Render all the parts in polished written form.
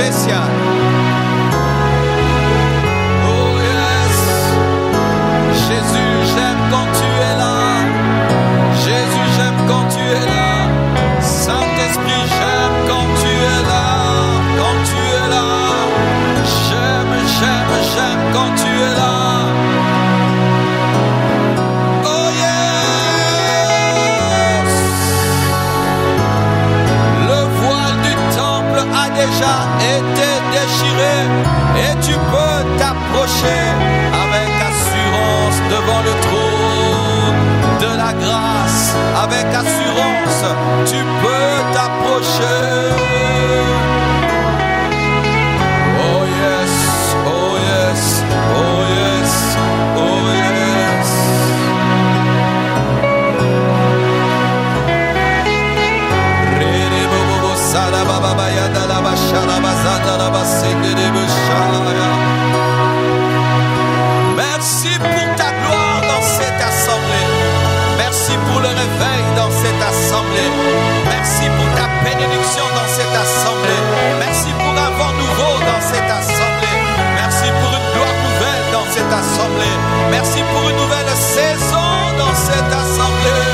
spécial. Oh yes. Jésus, j'aime quand tu es là. Jésus, j'aime quand tu es là. Saint-Esprit, j'aime quand tu es là. Quand tu es là. J'aime quand tu es là. Oh yes. Le voile du temple a déjà été déchiré et tu peux t'approcher avec assurance devant le trône de la grâce. Avec assurance, tu peux t'approcher. Oh yes, oh yes, oh yes, oh yes. Rere bobo sara baba baya dala bashara bazada la basende bashaya. Merci pour ta gloire dans cette assemblée. Merci pour le réveil dans cette assemblée. Merci pour ta bénédiction dans cette assemblée. Merci pour un vent nouveau dans cette assemblée. Merci pour une gloire nouvelle dans cette assemblée. Merci pour une nouvelle saison dans cette assemblée.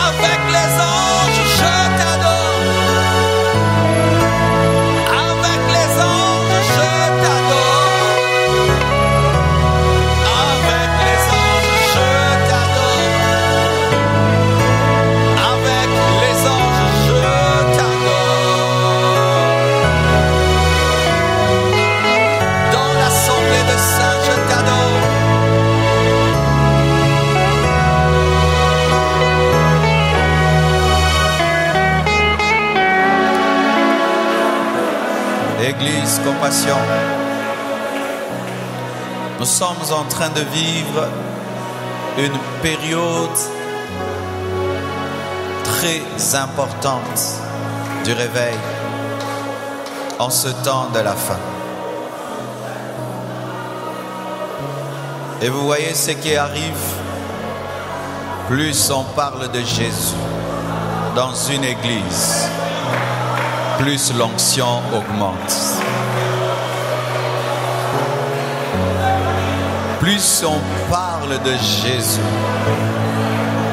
Avec les anges, je t'adore. Avec les anges, je t'adore. Avec les anges, je t'adore. Avec les anges, je t'adore. Dans l'assemblée de saints, je t'adore. Église Compassion, nous sommes en train de vivre une période très importante du réveil en ce temps de la fin. Et vous voyez ce qui arrive, plus on parle de Jésus dans une église, plus l'onction augmente. Plus on parle de Jésus,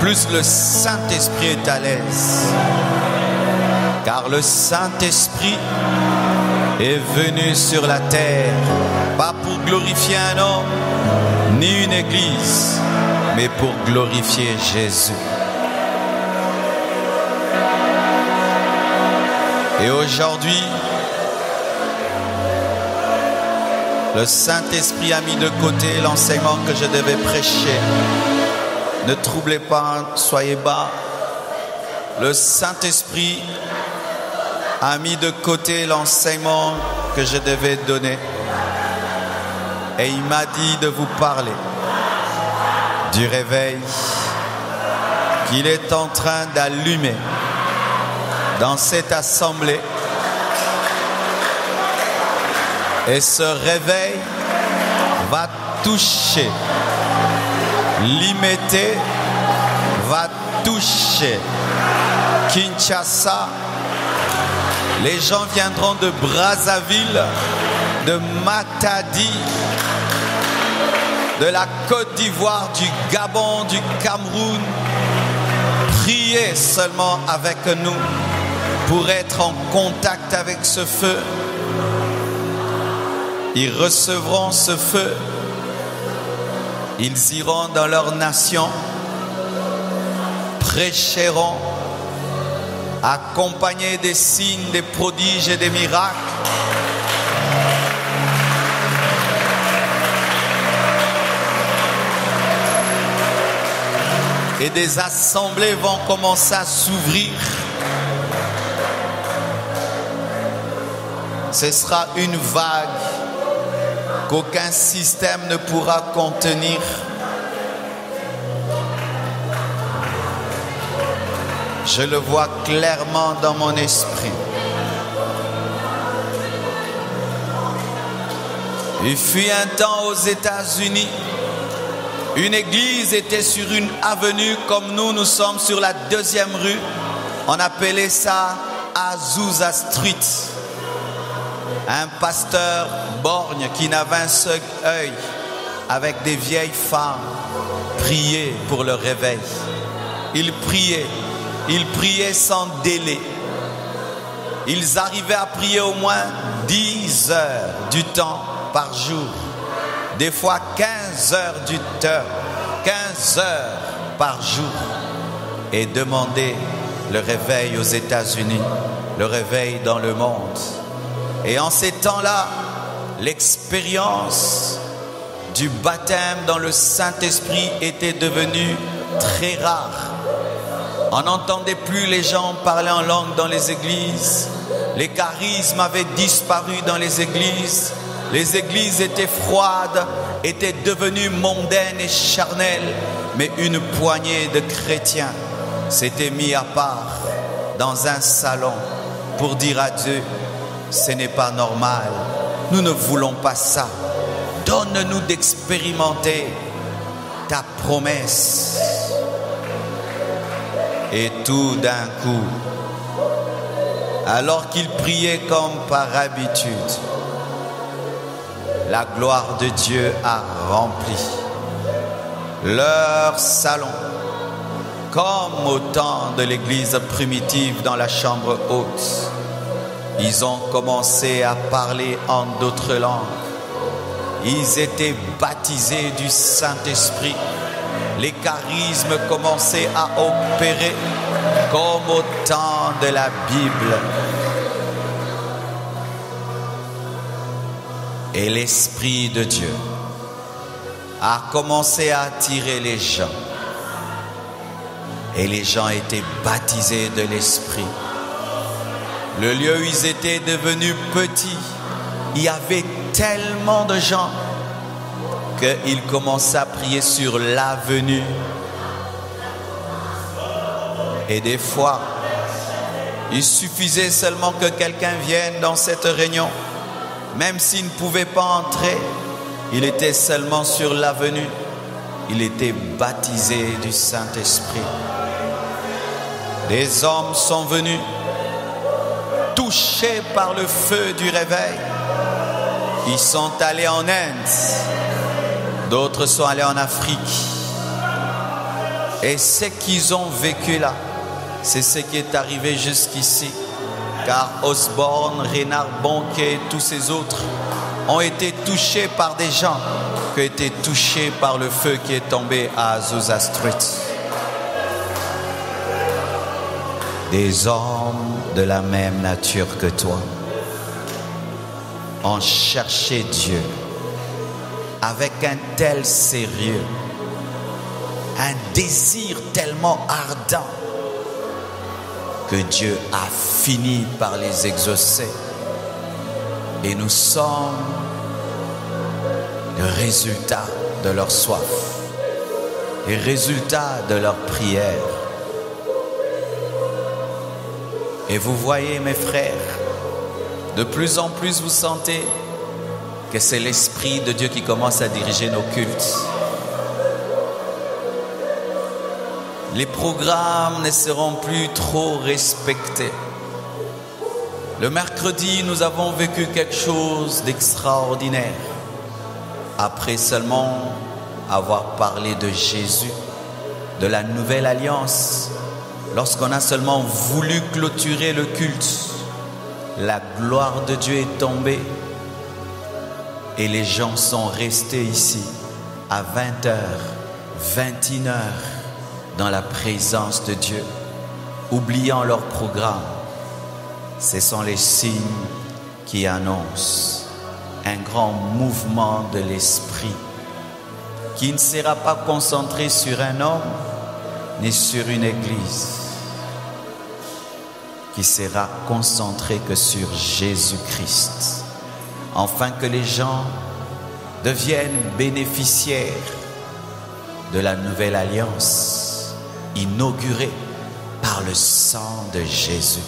plus le Saint-Esprit est à l'aise. Car le Saint-Esprit est venu sur la terre, pas pour glorifier un homme, ni une église, mais pour glorifier Jésus. Et aujourd'hui, le Saint-Esprit a mis de côté l'enseignement que je devais prêcher. Ne troublez pas, soyez bas. Le Saint-Esprit a mis de côté l'enseignement que je devais donner. Et il m'a dit de vous parler du réveil qu'il est en train d'allumer dans cette assemblée. Et ce réveil va toucher, Limete va toucher Kinshasa. Les gens viendront de Brazzaville, de Matadi, de la Côte d'Ivoire, du Gabon, du Cameroun. Priez seulement avec nous pour être en contact avec ce feu. Ils recevront ce feu. Ils iront dans leur nation, prêcheront, accompagnés des signes, des prodiges et des miracles. Et des assemblées vont commencer à s'ouvrir. Ce sera une vague qu'aucun système ne pourra contenir. Je le vois clairement dans mon esprit. Il fut un temps aux États-Unis, une église était sur une avenue comme nous sommes sur la 2e rue. On appelait ça Azusa Street, un pasteur borgne qui n'avait un seul œil, avec des vieilles femmes, priait pour le réveil. Il priait sans délai. Ils arrivaient à prier au moins 10 heures du temps par jour, des fois 15 heures du temps, 15 heures par jour, et demander le réveil aux États-Unis, le réveil dans le monde. Et en ces temps-là, l'expérience du baptême dans le Saint-Esprit était devenue très rare. On n'entendait plus les gens parler en langue dans les églises. Les charismes avaient disparu dans les églises étaient froides, étaient devenues mondaines et charnelles. Mais une poignée de chrétiens s'étaient mis à part dans un salon pour dire à Dieu, ce n'est pas normal, nous ne voulons pas ça. Donne-nous d'expérimenter ta promesse. Et tout d'un coup, alors qu'ils priaient comme par habitude, la gloire de Dieu a rempli leur salon, comme au temps de l'église primitive dans la chambre haute. Ils ont commencé à parler en d'autres langues. Ils étaient baptisés du Saint-Esprit. Les charismes commençaient à opérer comme au temps de la Bible. Et l'Esprit de Dieu a commencé à attirer les gens. Et les gens étaient baptisés de l'Esprit. Le lieu où ils étaient devenus petits, il y avait tellement de gens qu'ils commençaient à prier sur l'avenue. Et des fois, il suffisait seulement que quelqu'un vienne dans cette réunion. Même s'il ne pouvait pas entrer, il était seulement sur l'avenue. Il était baptisé du Saint-Esprit. Des hommes sont venus, touchés par le feu du réveil. Ils sont allés en Inde. D'autres sont allés en Afrique. Et ce qu'ils ont vécu là, c'est ce qui est arrivé jusqu'ici. Car Osborne, Renard Bonquet, tous ces autres ont été touchés par des gens qui ont été touchés par le feu qui est tombé à Azusa Street. Des hommes de la même nature que toi ont cherché Dieu avec un tel sérieux, un désir tellement ardent que Dieu a fini par les exaucer. Et nous sommes le résultat de leur soif, les résultats de leur prière. Et vous voyez, mes frères, de plus en plus vous sentez que c'est l'Esprit de Dieu qui commence à diriger nos cultes. Les programmes ne seront plus trop respectés. Le mercredi, nous avons vécu quelque chose d'extraordinaire. Après seulement avoir parlé de Jésus, de la nouvelle alliance, lorsqu'on a seulement voulu clôturer le culte, la gloire de Dieu est tombée et les gens sont restés ici à 20h, 21h dans la présence de Dieu, oubliant leur programme. Ce sont les signes qui annoncent un grand mouvement de l'esprit qui ne sera pas concentré sur un homme ni sur une église, qui sera concentré que sur Jésus-Christ, afin que les gens deviennent bénéficiaires de la nouvelle alliance inaugurée par le sang de Jésus.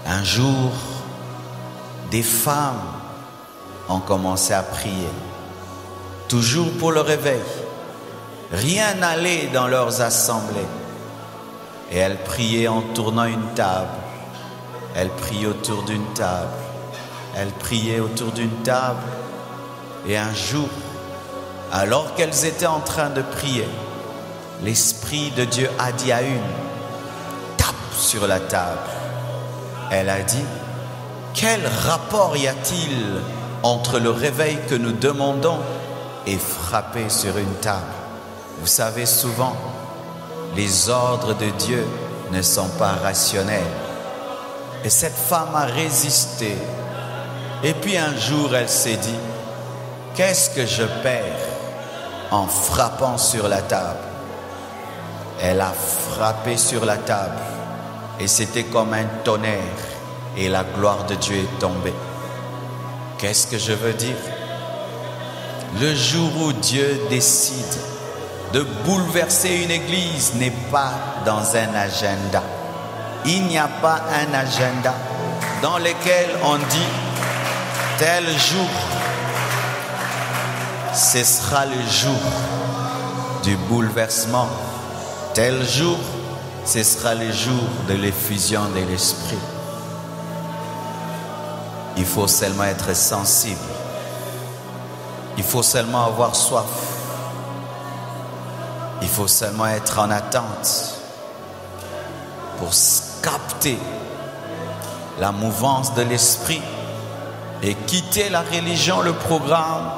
Un jour, des femmes ont commencé à prier, toujours pour le réveil. Rien n'allait dans leurs assemblées. Et elle priait en tournant une table. Elle priait autour d'une table. Elle priait autour d'une table. Et un jour, alors qu'elles étaient en train de prier, l'Esprit de Dieu a dit à une, tape sur la table. Elle a dit, quel rapport y a-t-il entre le réveil que nous demandons et frapper sur une table? Vous savez, souvent, les ordres de Dieu ne sont pas rationnels. Et cette femme a résisté. Et puis un jour, elle s'est dit, qu'est-ce que je perds en frappant sur la table? Elle a frappé sur la table et c'était comme un tonnerre et la gloire de Dieu est tombée. Qu'est-ce que je veux dire? Le jour où Dieu décide de bouleverser une église n'est pas dans un agenda. Il n'y a pas un agenda dans lequel on dit tel jour, ce sera le jour du bouleversement. Tel jour, ce sera le jour de l'effusion de l'Esprit. Il faut seulement être sensible. Il faut seulement avoir soif. Il faut seulement être en attente pour capter la mouvance de l'Esprit et quitter la religion, le programme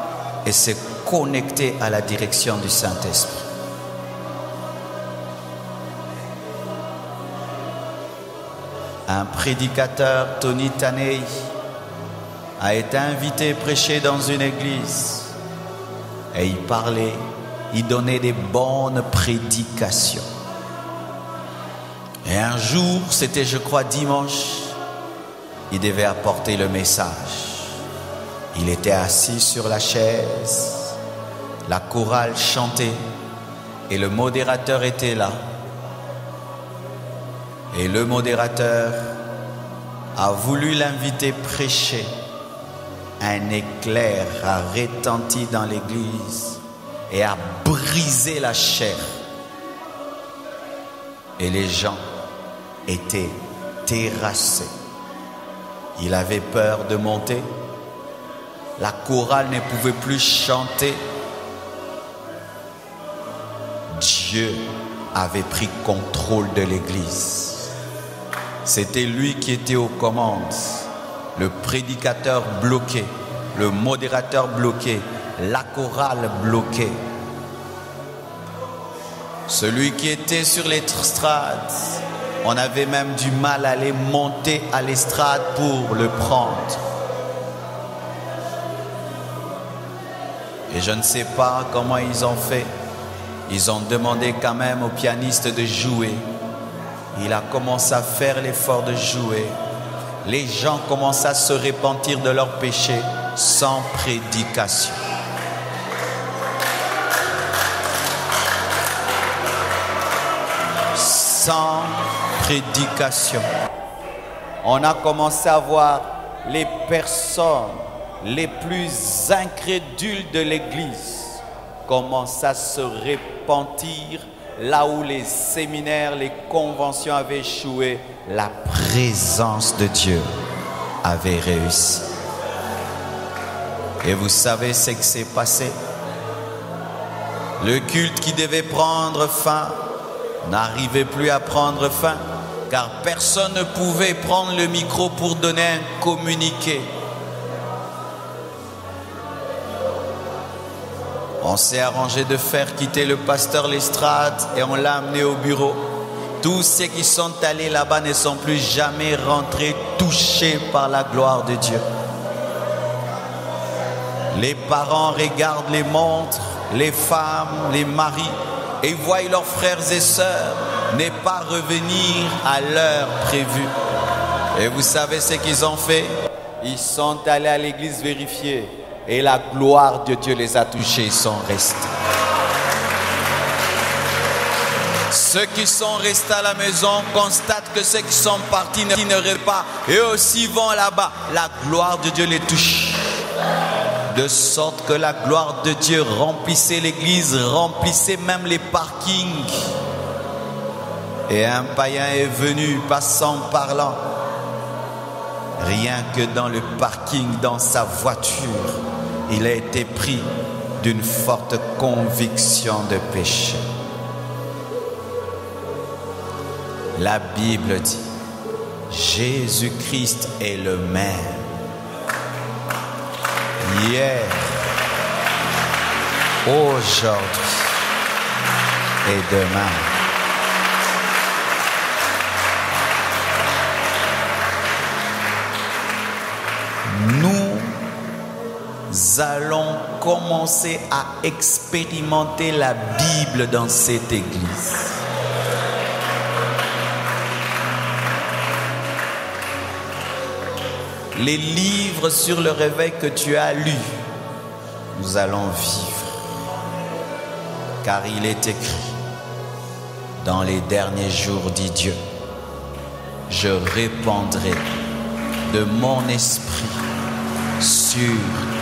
et se connecter à la direction du Saint-Esprit. Un prédicateur, Tony Taney, a été invité prêcher dans une église et il parlait, il donnait des bonnes prédications. Et un jour, c'était je crois dimanche, il devait apporter le message. Il était assis sur la chaise, la chorale chantait et le modérateur était là. Et le modérateur a voulu l'inviter prêcher. Un éclair a retenti dans l'église et a brisé la chair. Et les gens étaient terrassés. Il avait peur de monter. La chorale ne pouvait plus chanter. Dieu avait pris contrôle de l'église. C'était lui qui était aux commandes. Le prédicateur bloqué, le modérateur bloqué, la chorale bloquée. Celui qui était sur l'estrade, on avait même du mal à aller monter à l'estrade pour le prendre. Et je ne sais pas comment ils ont fait. Ils ont demandé quand même au pianiste de jouer. Il a commencé à faire l'effort de jouer. Les gens commencent à se repentir de leurs péchés sans prédication. Sans prédication. On a commencé à voir les personnes les plus incrédules de l'église commencent à se repentir. Là où les séminaires, les conventions avaient échoué, la présence de Dieu avait réussi. Et vous savez ce qui s'est passé? Le culte qui devait prendre fin n'arrivait plus à prendre fin, car personne ne pouvait prendre le micro pour donner un communiqué. On s'est arrangé de faire quitter le pasteur l'estrade et on l'a amené au bureau. Tous ceux qui sont allés là-bas ne sont plus jamais rentrés touchés par la gloire de Dieu. Les parents regardent les montres, les femmes, les maris et voient leurs frères et sœurs ne pas revenir à l'heure prévue. Et vous savez ce qu'ils ont fait? Ils sont allés à l'église vérifier. Et la gloire de Dieu les a touchés, ils sont restés. Ceux qui sont restés à la maison constatent que ceux qui sont partis ne rêvent pas. Eux aussi vont là-bas. La gloire de Dieu les touche. De sorte que la gloire de Dieu remplissait l'église, remplissait même les parkings. Et un païen est venu, passant par là. Rien que dans le parking, dans sa voiture, il a été pris d'une forte conviction de péché. La Bible dit, Jésus-Christ est le même. Hier, aujourd'hui et demain. Nous allons commencer à expérimenter la Bible dans cette église. Les livres sur le réveil que tu as lus, nous allons vivre. Car il est écrit, dans les derniers jours, dit Dieu, je répandrai de mon esprit sur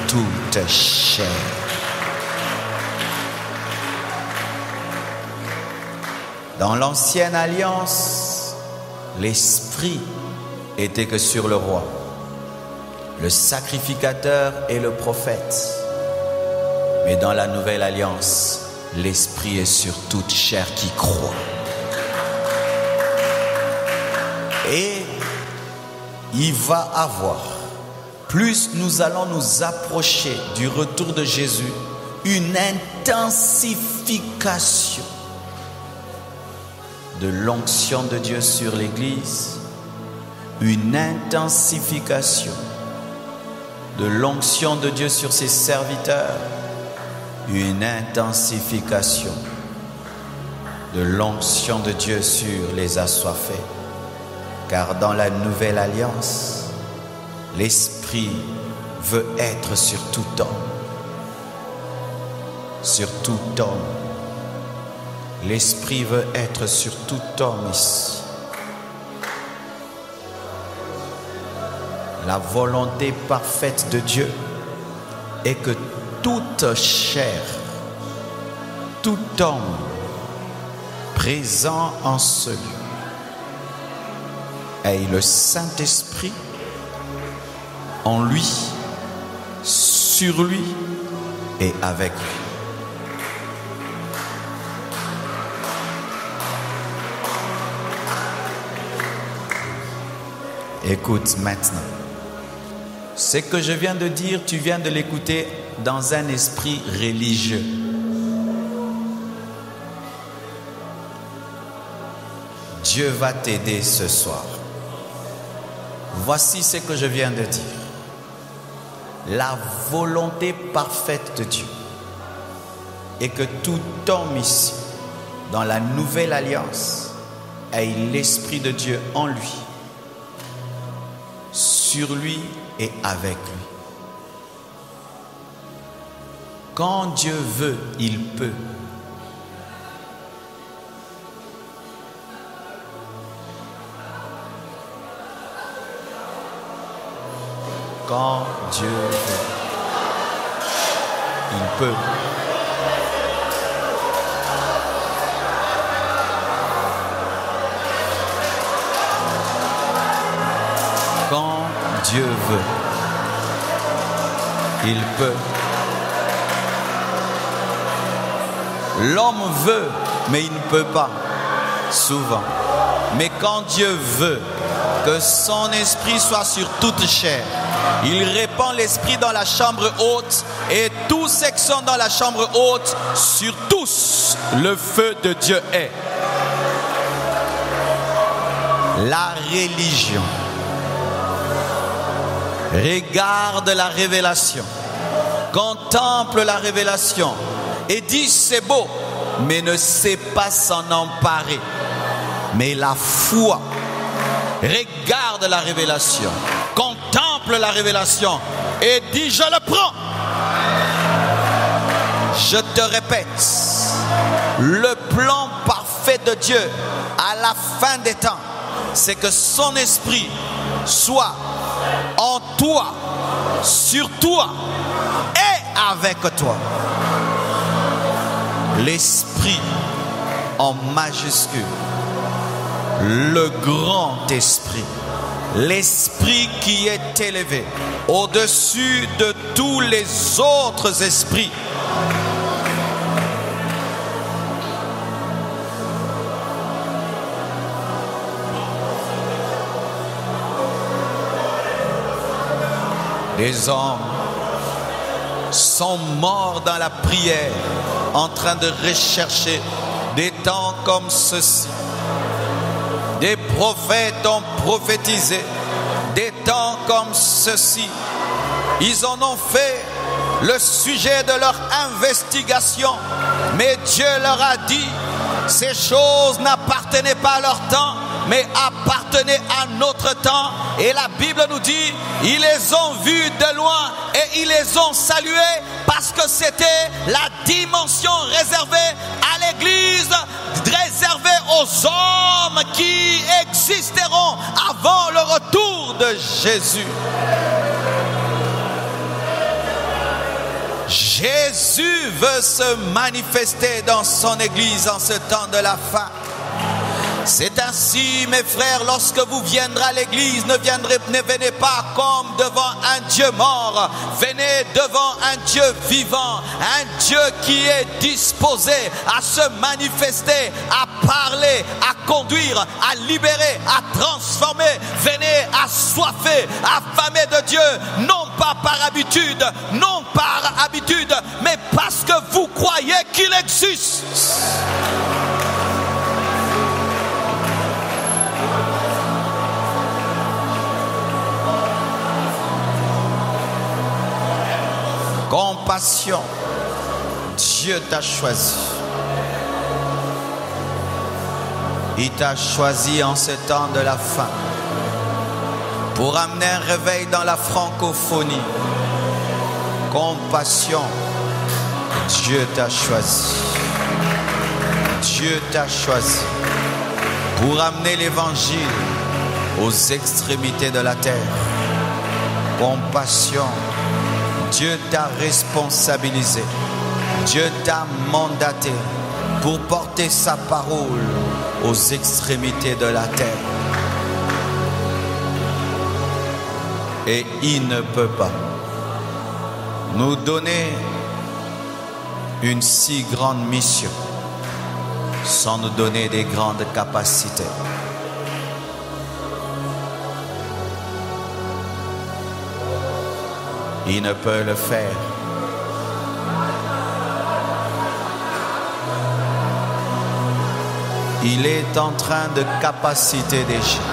toute chair. Dans l'ancienne alliance, l'esprit était que sur le roi, le sacrificateur et le prophète. Mais dans la nouvelle alliance, l'esprit est sur toute chair qui croit. Et il va avoir, plus nous allons nous approcher du retour de Jésus, une intensification de l'onction de Dieu sur l'Église, une intensification de l'onction de Dieu sur ses serviteurs, une intensification de l'onction de Dieu sur les assoiffés. Car dans la nouvelle alliance, l'Esprit veut être sur tout homme. Sur tout homme. L'Esprit veut être sur tout homme ici. La volonté parfaite de Dieu est que toute chair, tout homme présent en ce lieu ait le Saint-Esprit en lui, sur lui et avec lui. Écoute maintenant. Ce que je viens de dire, tu viens de l'écouter dans un esprit religieux. Dieu va t'aider ce soir. Voici ce que je viens de dire. La volonté parfaite de Dieu est que tout homme ici, dans la nouvelle alliance, ait l'Esprit de Dieu en lui, sur lui et avec lui. Quand Dieu veut, il peut. Quand Dieu veut, il peut. Quand Dieu veut, il peut. L'homme veut, mais il ne peut pas, souvent. Mais quand Dieu veut que son esprit soit sur toute chair, il répand l'esprit dans la chambre haute, et tous ceux qui sont dans la chambre haute, sur tous, le feu de Dieu est. La religion regarde la révélation, contemple la révélation et dit c'est beau, mais ne sait pas s'en emparer. Mais la foi regarde la révélation, contemple la révélation et dit je le prends. Je te répète, le plan parfait de Dieu à la fin des temps, c'est que son esprit soit en toi, sur toi et avec toi. L'esprit en majuscule le grand esprit, l'esprit qui est élevé au-dessus de tous les autres esprits. Les hommes sont morts dans la prière, en train de rechercher des temps comme ceci. Des prophètes ont prophétisé des temps comme ceci. Ils en ont fait le sujet de leur investigation. Mais Dieu leur a dit, ces choses n'appartenaient pas à leur temps, mais appartenaient à notre temps. Et la Bible nous dit, ils les ont vus de loin et ils les ont salués parce que c'était la dimension réservée à l'Église, réservée aux hommes qui existeront avant le retour de Jésus. Jésus veut se manifester dans son Église en ce temps de la fin. C'est ainsi, mes frères, lorsque vous viendrez à l'église, ne venez pas comme devant un Dieu mort. Venez devant un Dieu vivant, un Dieu qui est disposé à se manifester, à parler, à conduire, à libérer, à transformer. Venez assoiffés, affamés de Dieu, non pas par habitude, non par habitude, mais parce que vous croyez qu'il existe. Compassion, Dieu t'a choisi. Il t'a choisi en ce temps de la fin pour amener un réveil dans la francophonie. Compassion, Dieu t'a choisi. Dieu t'a choisi pour amener l'évangile aux extrémités de la terre. Compassion, Dieu t'a responsabilisé. Dieu t'a mandaté pour porter sa parole aux extrémités de la terre. Et il ne peut pas nous donner une si grande mission sans nous donner des grandes capacités. Il ne peut le faire. Il est en train de capaciter des gens.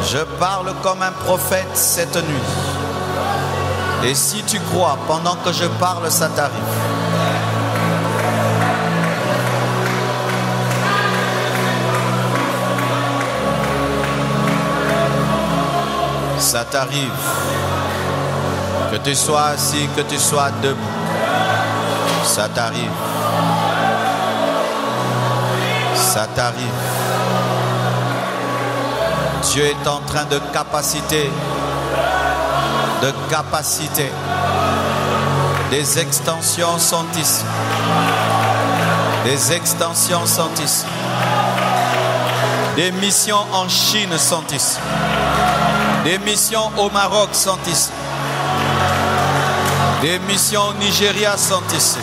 Je parle comme un prophète cette nuit. Et si tu crois, pendant que je parle, ça t'arrive. Ça t'arrive. Que tu sois assis, que tu sois debout. Ça t'arrive. Ça t'arrive. Dieu est en train de capaciter. De capacité. Des extensions sont ici. Des extensions sont ici. Des missions en Chine sont ici. Des missions au Maroc sont ici. Des missions au Nigeria sont ici.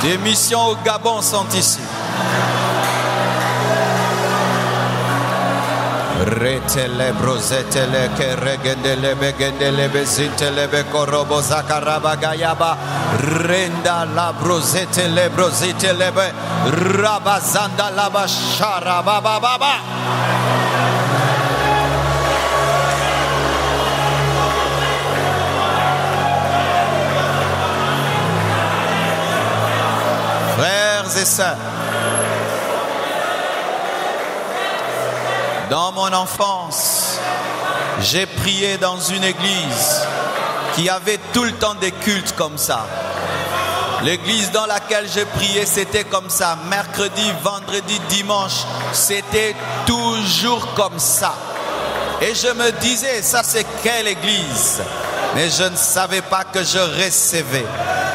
Des missions au Gabon sont ici. Retele brozetele ke regendele begendele bezitele be korobo zakaraba gayaba renda la brozetele brozitele be rabazanda la bashara baba baba. Frères et sœurs, dans mon enfance, j'ai prié dans une église qui avait tout le temps des cultes comme ça. L'église dans laquelle j'ai prié, c'était comme ça. Mercredi, vendredi, dimanche, c'était toujours comme ça. Et je me disais, ça c'est quelle église? Mais je ne savais pas que je recevais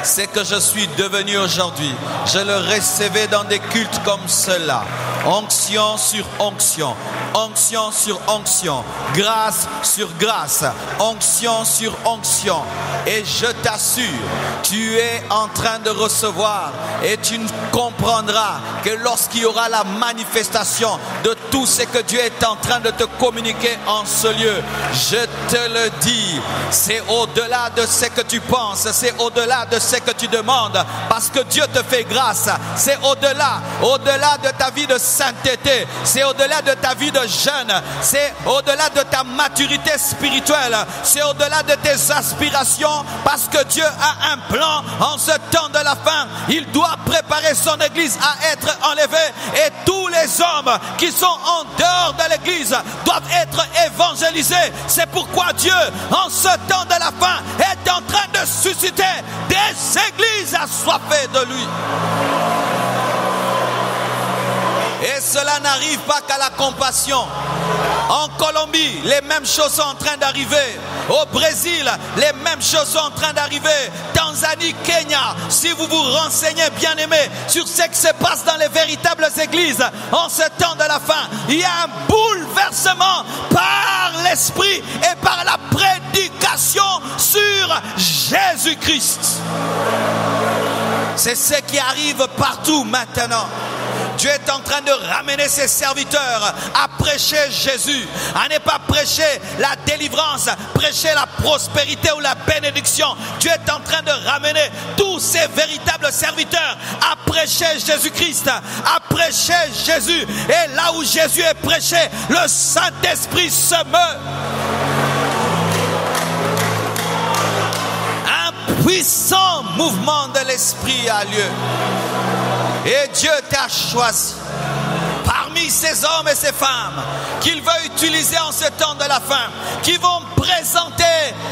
c'est que je suis devenu aujourd'hui. Je le recevais dans des cultes comme cela. Onction sur onction, onction sur onction, grâce sur grâce, onction sur onction. Et je t'assure, tu es en train de recevoir et tu comprendras que lorsqu'il y aura la manifestation de tout ce que Dieu est en train de te communiquer en ce lieu, je te le dis, c'est au-delà de ce que tu penses, c'est au-delà de ce que tu demandes, parce que Dieu te fait grâce. C'est au-delà de ta vie de sainteté, c'est au-delà de ta vie de jeûne, c'est au-delà de ta maturité spirituelle, c'est au-delà de tes aspirations, parce que Dieu a un plan en ce temps de la fin. Il doit préparer son église à être enlevée, et tous les hommes qui sont en dehors de l'église doivent être évangélisés. C'est pourquoi Dieu, en ce temps de la fin, est en train de susciter des églises assoiffées de lui. Et cela n'arrive pas qu'à la compassion. En Colombie, les mêmes choses sont en train d'arriver. Au Brésil, les mêmes choses sont en train d'arriver. Tanzanie, Kenya, si vous vous renseignez, bien aimés, sur ce qui se passe dans les véritables églises en ce temps de la fin, il y a un bouleversement par l'esprit et par la prédication sur Jésus-Christ. C'est ce qui arrive partout maintenant. Dieu est en train de ramener ses serviteurs à prêcher Jésus, à ne pas prêcher la délivrance, prêcher la prospérité ou la bénédiction. Dieu est en train de ramener tous ses véritables serviteurs à prêcher Jésus-Christ, à prêcher Jésus. Et là où Jésus est prêché, le Saint-Esprit se meut. Un puissant mouvement de l'Esprit a lieu. Et Dieu t'a choisi parmi ces hommes et ces femmes qu'il veut utiliser en ce temps de la fin, qui vont présenter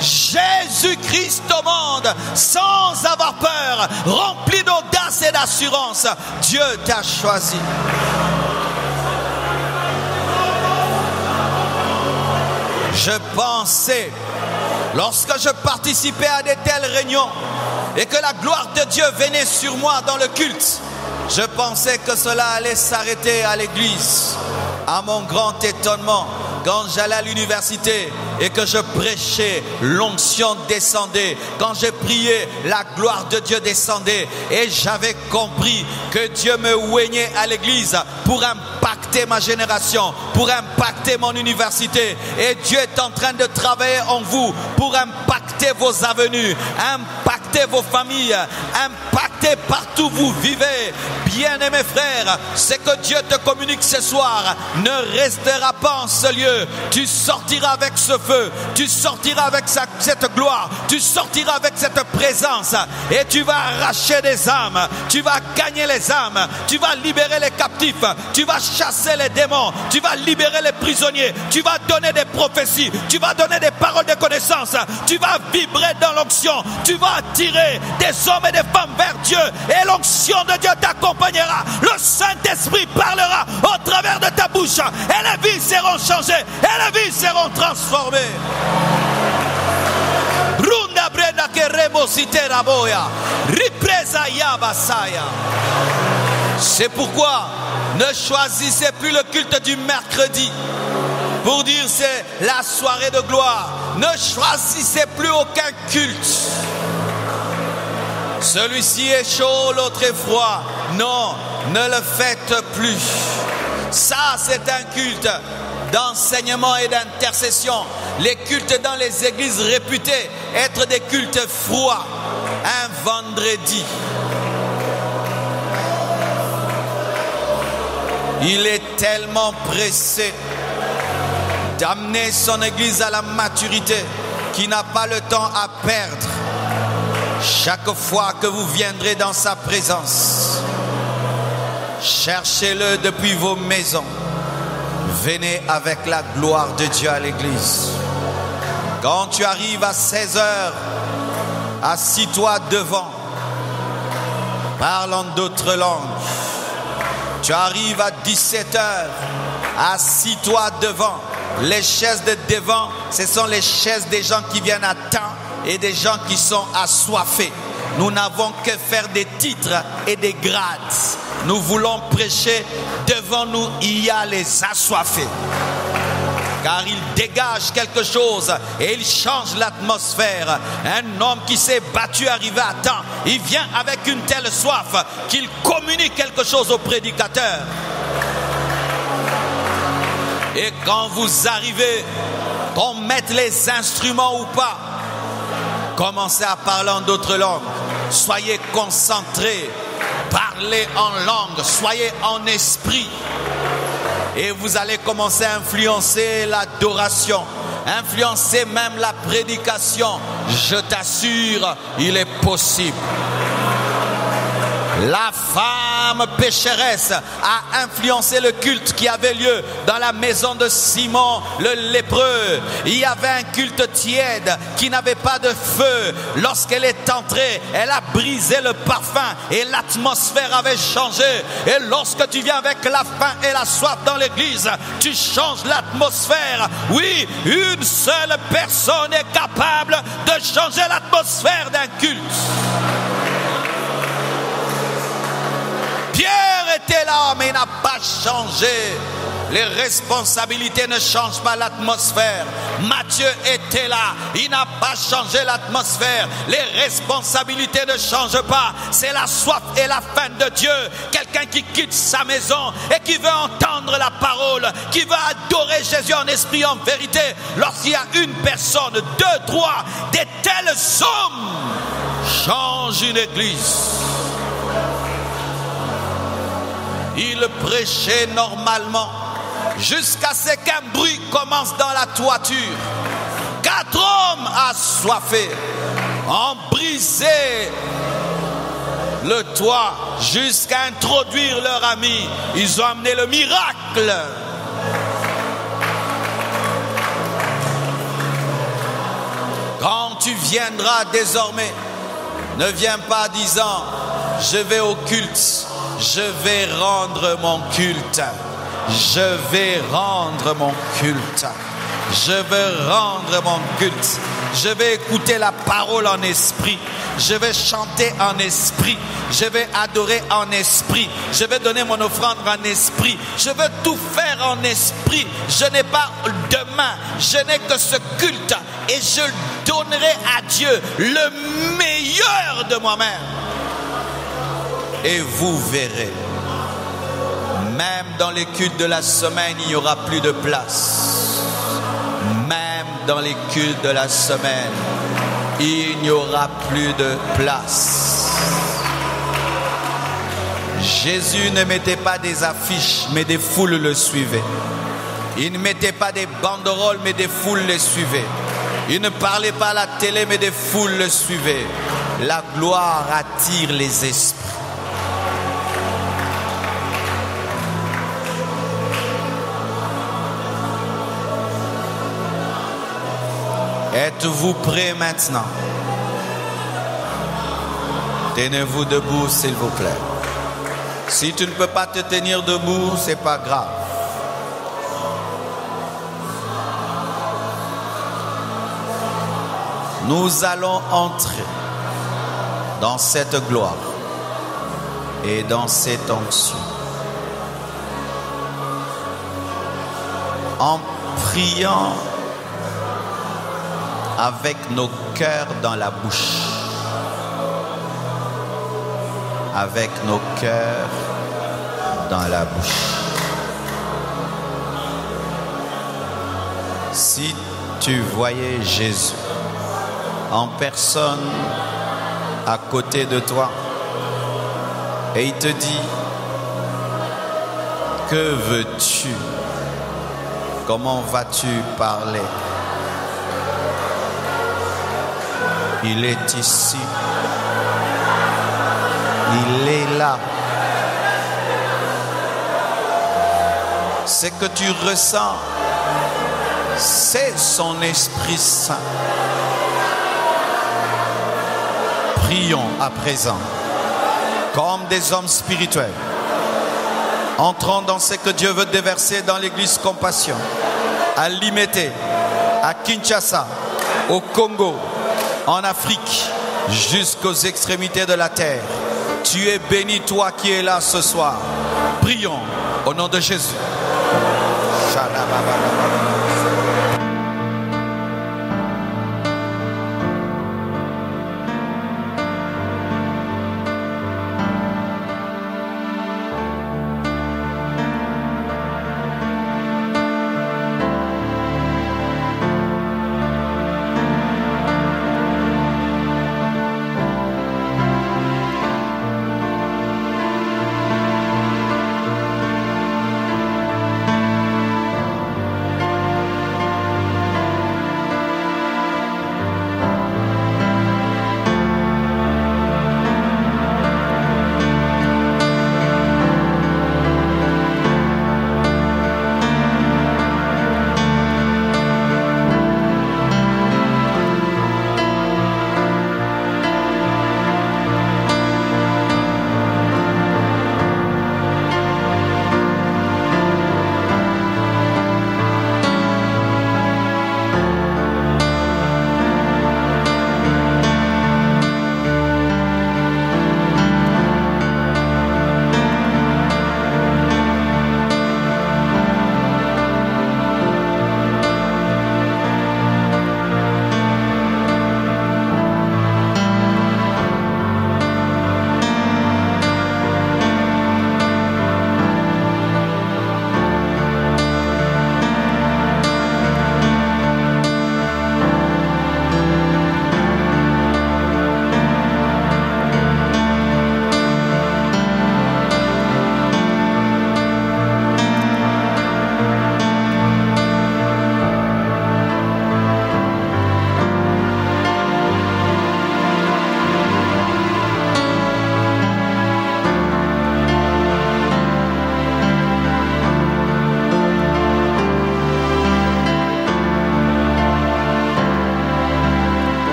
Jésus-Christ au monde sans avoir peur, remplis d'audace et d'assurance. Dieu t'a choisi. Je pensais, lorsque je participais à de telles réunions et que la gloire de Dieu venait sur moi dans le culte, je pensais que cela allait s'arrêter à l'église. À mon grand étonnement, quand j'allais à l'université et que je prêchais, l'onction descendait. Quand j'ai prié, la gloire de Dieu descendait. Et j'avais compris que Dieu me oignait à l'église pour impacter ma génération, pour impacter mon université. Et Dieu est en train de travailler en vous pour impacter vos avenues, impacter vos familles, impacter partout où vous vivez. Bien-aimés frères, ce que Dieu te communique ce soir ne restera pas en ce lieu. Tu sortiras avec ce feu, tu sortiras avec cette gloire, tu sortiras avec cette présence et tu vas arracher des âmes, tu vas gagner les âmes, tu vas libérer les captifs, tu vas chasser les démons, tu vas libérer les prisonniers, tu vas donner des prophéties, tu vas donner des paroles de connaissance, tu vas vibrer dans l'onction, tu vas attirer des hommes et des femmes vers Dieu et l'onction de Dieu t'accompagnera. Le Saint-Esprit parlera au travers de ta bouche et les vies seront changées et les vies seront transformées. C'est pourquoi ne choisissez plus le culte du mercredi pour dire c'est la soirée de gloire. Ne choisissez plus aucun culte. Celui-ci est chaud, l'autre est froid. Non, ne le faites plus. Ça, c'est un culte d'enseignement et d'intercession. Les cultes dans les églises réputées être des cultes froids. Un vendredi. Il est tellement pressé d'amener son église à la maturité qu'il n'a pas le temps à perdre. Chaque fois que vous viendrez dans sa présence, cherchez-le depuis vos maisons. Venez avec la gloire de Dieu à l'église. Quand tu arrives à 16h, assis-toi devant. Parle en d'autres langues. Tu arrives à 17h, assis-toi devant. Les chaises de devant, ce sont les chaises des gens qui viennent à temps et des gens qui sont assoiffés. nous n'avons que faire des titres et des grades. Nous voulons prêcher. Devant nous, il y a les assoiffés. Car il dégage quelque chose et il change l'atmosphère. Un homme qui s'est battu, arrivé à temps, il vient avec une telle soif qu'il communique quelque chose au prédicateur. Et quand vous arrivez, qu'on mette les instruments ou pas, commencez à parler en d'autres langues. Soyez concentrés, parlez en langue, soyez en esprit. Et vous allez commencer à influencer l'adoration, influencer même la prédication. Je t'assure, il est possible. La femme pécheresse a influencé le culte qui avait lieu dans la maison de Simon le lépreux. Il y avait un culte tiède qui n'avait pas de feu. Lorsqu'elle est entrée, elle a brisé le parfum et l'atmosphère avait changé. Et lorsque tu viens avec la faim et la soif dans l'église, tu changes l'atmosphère. Oui, une seule personne est capable de changer l'atmosphère d'un culte. Pierre était là, mais il n'a pas changé. Les responsabilités ne changent pas l'atmosphère. Matthieu était là, il n'a pas changé l'atmosphère. Les responsabilités ne changent pas. C'est la soif et la faim de Dieu. Quelqu'un qui quitte sa maison et qui veut entendre la parole, qui veut adorer Jésus en esprit, en vérité. Lorsqu'il y a une personne, 2, 3, des tels hommes changent une église. Il prêchait normalement jusqu'à ce qu'un bruit commence dans la toiture. 4 hommes assoiffés ont brisé le toit jusqu'à introduire leur ami. Ils ont amené le miracle. Quand tu viendras désormais, ne viens pas disant je vais au culte. Je vais rendre mon culte. Je vais rendre mon culte. Je vais rendre mon culte. Je vais écouter la parole en esprit. Je vais chanter en esprit. Je vais adorer en esprit. Je vais donner mon offrande en esprit. Je veux tout faire en esprit. Je n'ai pas de main. Je n'ai que ce culte. Et je donnerai à Dieu le meilleur de moi-même. Et vous verrez, même dans les cultes de la semaine, il n'y aura plus de place. Même dans les cultes de la semaine, il n'y aura plus de place. Jésus ne mettait pas des affiches, mais des foules le suivaient. Il ne mettait pas des banderoles, mais des foules le suivaient. Il ne parlait pas à la télé, mais des foules le suivaient. La gloire attire les esprits. Êtes-vous prêts maintenant? Tenez-vous debout, s'il vous plaît. Si tu ne peux pas te tenir debout, c'est pas grave. Nous allons entrer dans cette gloire et dans cette onction en priant avec nos cœurs dans la bouche. Avec nos cœurs dans la bouche. Si tu voyais Jésus en personne à côté de toi et il te dit: que veux-tu? Comment vas-tu parler? Il est ici. Il est là. Ce que tu ressens, c'est son Esprit Saint. Prions à présent comme des hommes spirituels. Entrons dans ce que Dieu veut déverser dans l'église Compassion, à Limete, à Kinshasa, au Congo, en Afrique, jusqu'aux extrémités de la terre. Tu es béni, toi qui es là ce soir. Prions au nom de Jésus.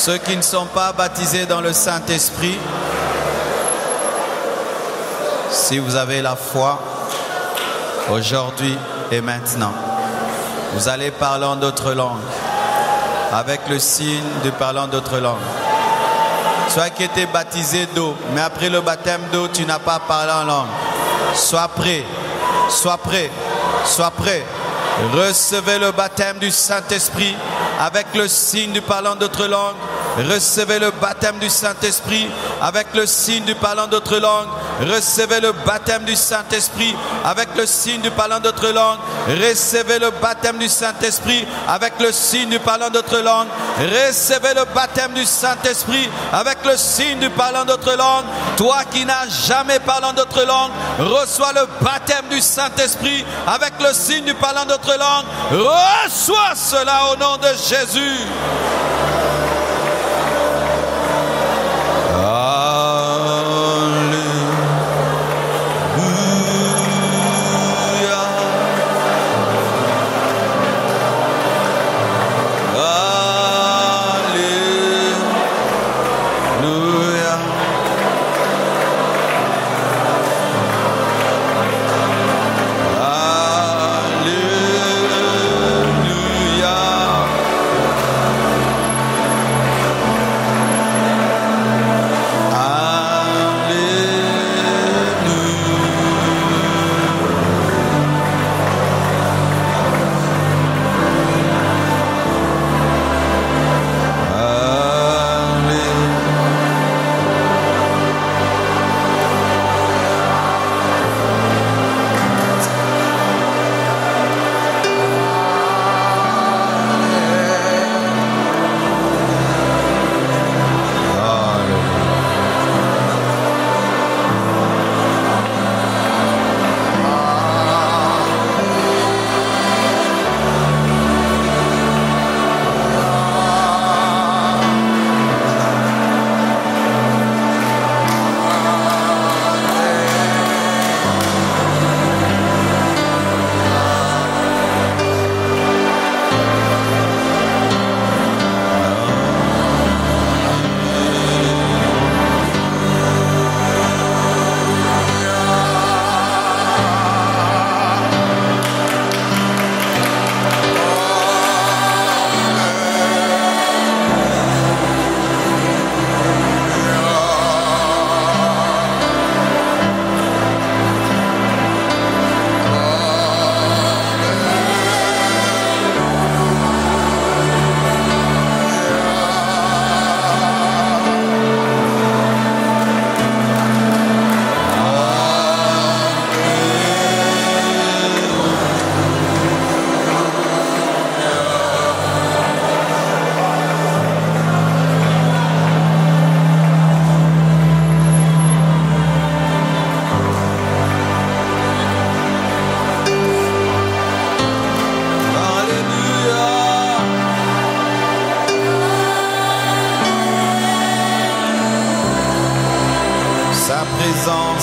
Ceux qui ne sont pas baptisés dans le Saint-Esprit, si vous avez la foi, aujourd'hui et maintenant, vous allez parler en d'autres langues, avec le signe de parler en d'autres langues. Soit qui était baptisé d'eau, mais après le baptême d'eau, tu n'as pas parlé en langue. Sois prêt, sois prêt, sois prêt. Recevez le baptême du Saint-Esprit avec le signe du parlant d'autres langues. Recevez le baptême du Saint-Esprit avec le signe du parlant d'autres langues. Recevez le baptême du Saint-Esprit avec le signe du parlant d'autres langues. Recevez le baptême du Saint-Esprit avec le signe du parlant d'autres langues. Recevez le baptême du Saint-Esprit avec le signe du parlant d'autres langues. Toi qui n'as jamais parlé d'autres langues, reçois le baptême du Saint-Esprit avec le signe du parlant d'autres langues. Reçois cela au nom de Jésus.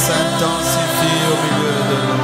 s'intensifie au milieu de nous.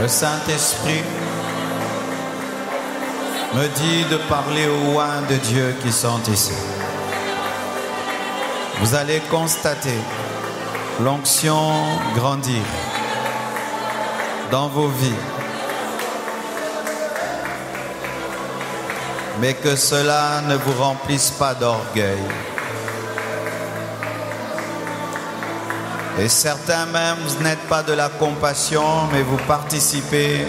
Le Saint-Esprit me dit de parler aux oins de Dieu qui sont ici. Vous allez constater l'onction grandir dans vos vies, mais que cela ne vous remplisse pas d'orgueil. Et certains même, vous n'êtes pas de la compassion, mais vous participez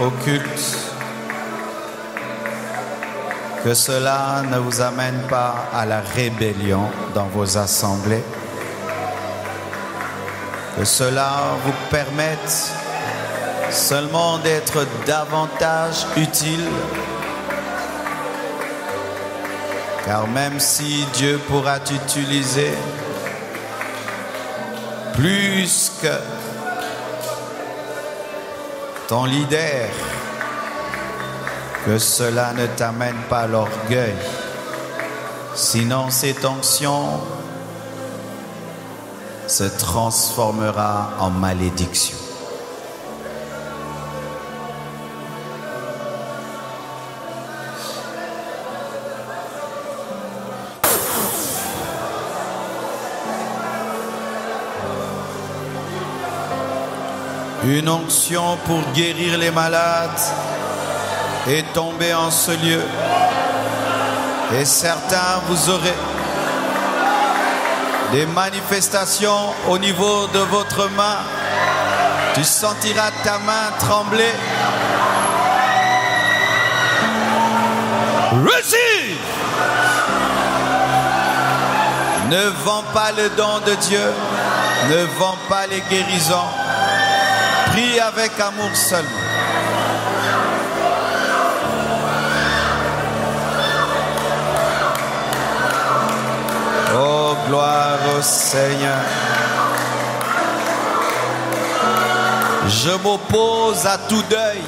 au culte. Que cela ne vous amène pas à la rébellion dans vos assemblées. Que cela vous permette seulement d'être davantage utile. Car même si Dieu pourra t'utiliser plus que ton leader, que cela ne t'amène pas à l'orgueil. Sinon, cette onction se transformera en malédiction. Une onction pour guérir les malades est tombée en ce lieu. Et certains, vous aurez des manifestations au niveau de votre main. Tu sentiras ta main trembler. Receive! Ne vends pas le don de Dieu. Ne vends pas les guérisons. Prie avec amour seulement. Oh, gloire au Seigneur. Je m'oppose à tout deuil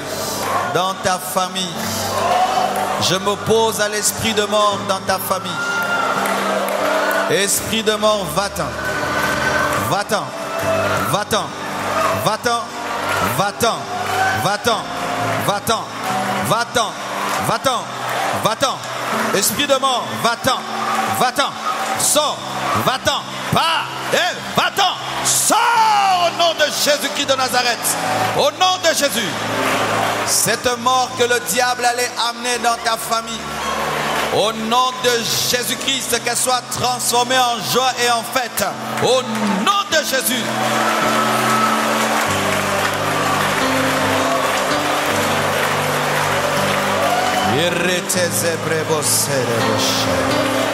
dans ta famille. Je m'oppose à l'esprit de mort dans ta famille. Esprit de mort, va-t'en. Va-t'en. Va-t'en. Va-t'en. Va-t'en, va-t'en, va-t'en, va-t'en, va-t'en, va-t'en. Esprit de mort, va-t'en, va-t'en, sors, va-t'en, pas, et va-t'en, sors au nom de Jésus-Christ de Nazareth, au nom de Jésus. Cette mort que le diable allait amener dans ta famille, au nom de Jésus-Christ, qu'elle soit transformée en joie et en fête, au nom de Jésus. Irrete zebrebo sereboshe.